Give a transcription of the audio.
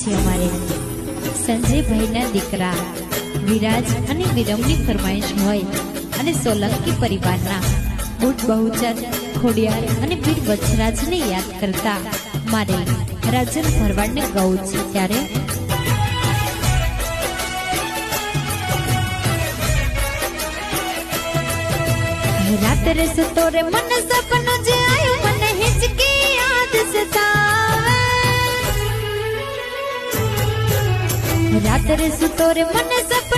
આજે અમારે સંજયભાઈના દીકરા વિરાજ અને વિરમની ફરમાઈશ હોય અને સોલંકી પરિવારના બુટ બહુચર ખોડિયાર અને વીર વચરાજને યાદ કરતા મારે રાજન ભરવાડને ગાવું છે। ત્યારે रात रे सुतो रे मन सपनो जे आयो मन हिचकी याद सतावे। रात रे सुतो रे मन सपनो